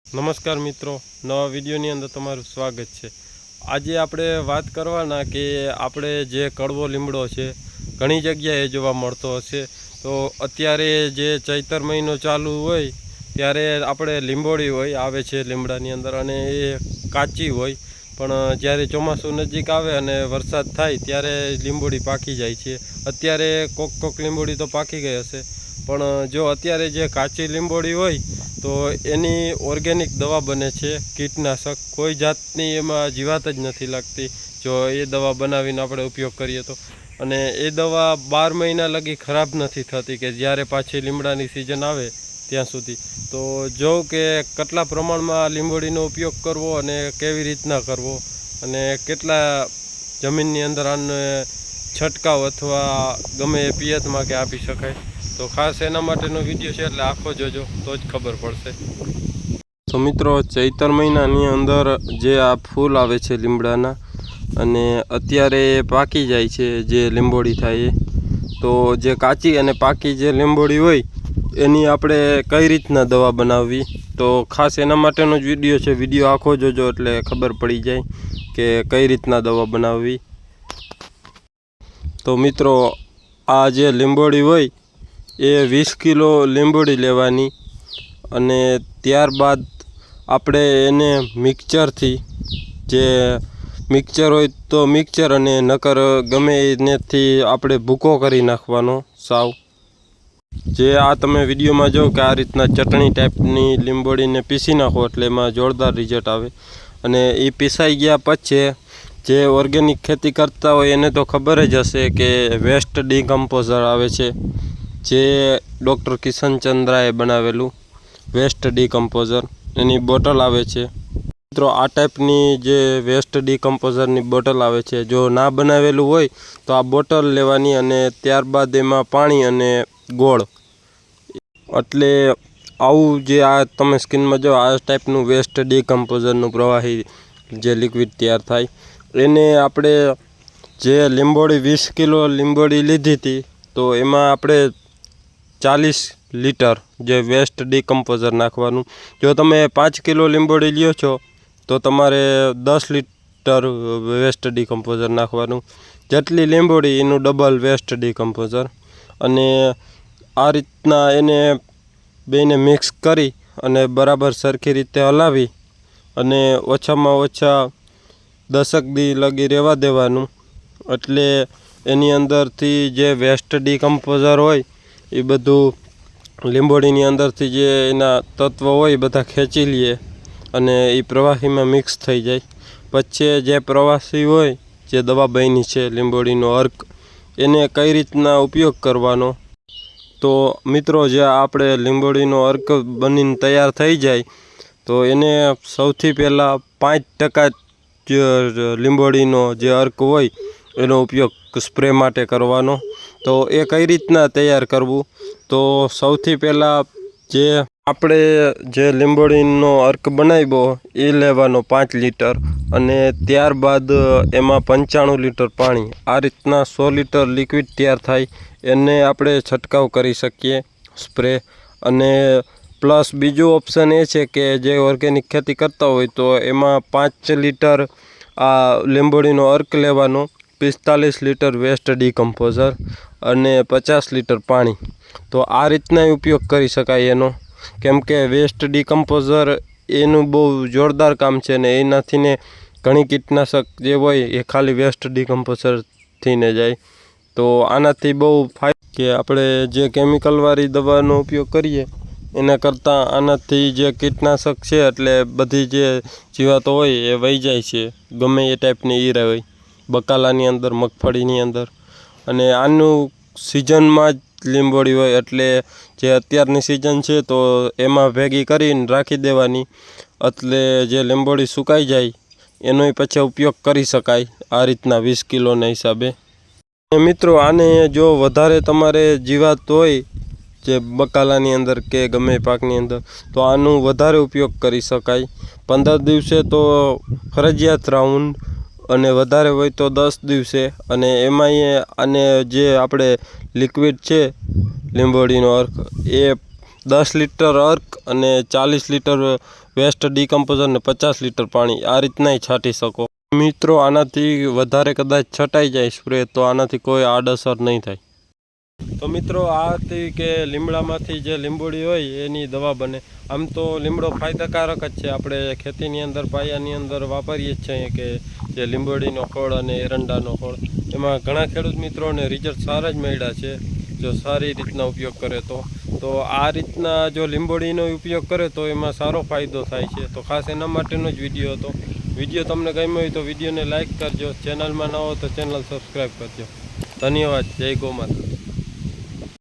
નમસ્કાર મિત્રો, નવા વિડીયોની અંદર તમારું સ્વાગત છે। આજે આપણે વાત કરવાના કે આપણે જે કડવો લીમડો છે ઘણી જગ્યાએ જોવા મળતો હશે। તો અત્યારે જે ચૈતર મહિનો ચાલુ હોય ત્યારે આપણે લીંબોળી હોય આવે છે લીમડાની અંદર, અને એ કાચી હોય, પણ જ્યારે ચોમાસું નજીક આવે અને વરસાદ થાય ત્યારે લીંબોળી પાકી જાય છે। અત્યારે કોક લીંબોળી તો પાકી ગઈ હશે, પણ જો અત્યારે જે કાચી લીંબોળી હોય તો એની ઓર્ગેનિક દવા બને છે, કીટનાશક, કોઈ જાતની એમાં જીવાત જ નથી લાગતી જો એ દવા બનાવીને આપણે ઉપયોગ કરીએ તો। અને એ દવા 12 મહિના લગી ખરાબ નથી થતી કે જ્યારે પાછી લીમડાની સિઝન આવે ત્યાં સુધી। તો જો કે કેટલા પ્રમાણમાં લીંબોળીનો ઉપયોગ કરવો અને કેવી રીતના કરવો અને કેટલા જમીનની અંદર આને છંટકાવ અથવા ગમે એ પિયતમાં કે આપી શકાય, તો ખાસ એના માટેનો વિડીયો છે, એટલે આખો જોજો તો જ ખબર પડશે। તો મિત્રો, ચૈતર મહિનાની અંદર જે આ ફૂલ આવે છે લીમડાના, અને અત્યારે પાકી જાય છે જે લીંબોળી થાય, તો જે કાચી અને પાકી જે લીંબોળી હોય એની આપણે કઈ રીતના દવા બનાવવી, તો ખાસ એના માટેનો જ વિડીયો છે। વિડીયો આખો જોજો એટલે ખબર પડી જાય કે કઈ રીતના દવા બનાવવી। તો મિત્રો, આ જે લીંબોળી હોય એ 20 કિલો લીંબોળી લેવાની, અને ત્યારબાદ આપણે એને મિક્સરથી, જે મિક્સર હોય તો મિક્સર, અને નકર ગમે એનેથી આપણે ભૂકો કરી નાખવાનો સાવ। જે આ તમે વિડીયોમાં જો કે આ રીતના ચટણી ટાઈપની લીંબોળીને પીસી નાખો એટલે એમાં જોરદાર રિઝલ્ટ આવે। અને એ પીસાઈ ગયા પછી જે ઓર્ગેનિક ખેતી કરતા હોય એને તો ખબર જ હશે કે વેસ્ટ ડીકમ્પોઝર આવે છે, જે ડૉક્ટર કિશનચંદ્રાએ બનાવેલું વેસ્ટ ડીકમ્પોઝર, એની બોટલ આવે છે। મિત્રો, આ ટાઈપની જે વેસ્ટ ડીકમ્પોઝરની બોટલ આવે છે, જો ના બનાવેલું હોય તો આ બોટલ લેવાની, અને ત્યારબાદ એમાં પાણી અને ગોળ, એટલે આવું જે આ તમે સ્કીનમાં જો આ ટાઈપનું વેસ્ટ ડીકમ્પોઝરનું પ્રવાહી જે લિક્વિડ તૈયાર થાય, એને આપણે જે લીંબોળી 20 કિલો લીંબોળી લીધી હતી તો એમાં આપણે 40 લીટર જે વેસ્ટ ડીકમ્પોઝર નાખવાનું। જો તમે 5 કિલો લીંબોળી લ્યો છો તો તમારે 10 લીટર વેસ્ટ ડીકમ્પોઝર નાખવાનું। જેટલી લીંબોળી એનું ડબલ વેસ્ટ ડીકમ્પોઝર, અને આ રીતના એને બેને મિક્સ કરી અને બરાબર સરખી રીતે હલાવી અને ઓછામાં ઓછા 10 દી લગી રહેવા દેવાનું, એટલે એની અંદરથી જે વેસ્ટ ડીકમ્પોઝર હોય એ બધું લીંબોળીની અંદરથી જે એના તત્વ હોય એ બધા ખેંચી લે અને એ પ્રવાહીમાં મિક્સ થઈ જાય। પછી જે પ્રવાહી હોય, જે દવા બની છે લીંબોળીનો અર્ક, એને કઈ રીતના ઉપયોગ કરવાનો, તો મિત્રો જે આપણે લીંબોળીનો અર્ક બનીને તૈયાર થઈ જાય તો એને સૌથી પહેલાં 5% જે લીંબોળીનો જે અર્ક હોય એનો ઉપયોગ સ્પ્રે માટે કરવાનો। તો એ કઈ રીતના તૈયાર કરવું, તો સૌથી પહેલાં જે આપણે જે લીંબોળીનો અર્ક બનાવ્યો એ લેવાનો 5 લીટર, અને ત્યારબાદ એમાં 95 લીટર પાણી, આ રીતના 100 લીટર લિક્વિડ તૈયાર થાય એને આપણે છંટકાવ કરી શકીએ સ્પ્રે। અને પ્લસ બીજું ઓપ્શન એ છે કે જે ઓર્ગેનિક ખેતી કરતા હોય તો એમાં 5 લીટર આ લીંબોળીનો અર્ક લેવાનો, 45 લીટર વેસ્ટ ડીકમ્પોઝર અને 50 લીટર પાણી। તો આ રીતના ઉપયોગ કરી શકાય એનો, કેમ કે વેસ્ટ ડીકમ્પોઝર એનું બહુ જોરદાર કામ છે, ને એનાથી ને ઘણી કીટનાશક જે હોય એ ખાલી વેસ્ટ ડીકમ્પોઝરથી ને જાય। તો આનાથી બહુ ફાયદો કે આપણે જે કેમિકલવાળી દવાનો ઉપયોગ કરીએ એના કરતાં આનાથી જે કીટનાશક છે એટલે બધી જે જીવાતો હોય એ વહી જાય છે, ગમે એ ટાઈપની ઈયર હોય, બકાલાની અંદર, મગફળીની અંદર। અને આનું સિઝનમાં જ લીંબોળી હોય, એટલે જે અત્યારની સિઝન છે તો એમાં ભેગી કરીને રાખી દેવાની, એટલે જે લીંબોળી સુકાઈ જાય એનો પછી ઉપયોગ કરી શકાય આ રીતના 20 કિલોના હિસાબે। મિત્રો, આને જો વધારે તમારે જીવાત હોય જે બકાલાની અંદર કે ગમે પાકની અંદર, તો આનું વધારે ઉપયોગ કરી શકાય। 15 દિવસે તો ફરજિયાત રાઉન્ડ, અને વધારે હોય તો 10 દિવસે। અને એમાંય આને જે આપણે લિક્વિડ છે લીંબોળીનો અર્ક એ 10 લીટર અર્ક અને 40 લીટર વેસ્ટ ડીકમ્પોઝર ને 50 લીટર પાણી આ રીતના છાંટી શકો મિત્રો। આનાથી વધારે કદાચ છટાઈ જાય સ્પ્રે તો આનાથી કોઈ આડઅસર નહીં થાય। તો મિત્રો આ હતી કે લીમડામાંથી જે લીંબોડી હોય એની દવા બને। આમ તો લીમડો ફાયદાકારક જ છે, આપણે ખેતીની અંદર પાયાની અંદર વાપરીએ જ છીએ કે જે લીંબોડીનો ખોળ અને એરંડાનો ખોળ, એમાં ઘણા ખેડૂત મિત્રોને રિઝલ્ટ સારા જ મળ્યા છે જો સારી રીતના ઉપયોગ કરે તો આ રીતના જો લીંબોડીનો ઉપયોગ કરે તો એમાં સારો ફાયદો થાય છે। તો ખાસ એના માટેનો જ વિડીયો હતો। વિડીયો તમને ગમ્યો હોય તો વિડીયોને લાઇક કરજો, ચેનલમાં ન હો તો ચેનલ સબસ્ક્રાઈબ કરજો। ધન્યવાદ। જય ગૌ માતા।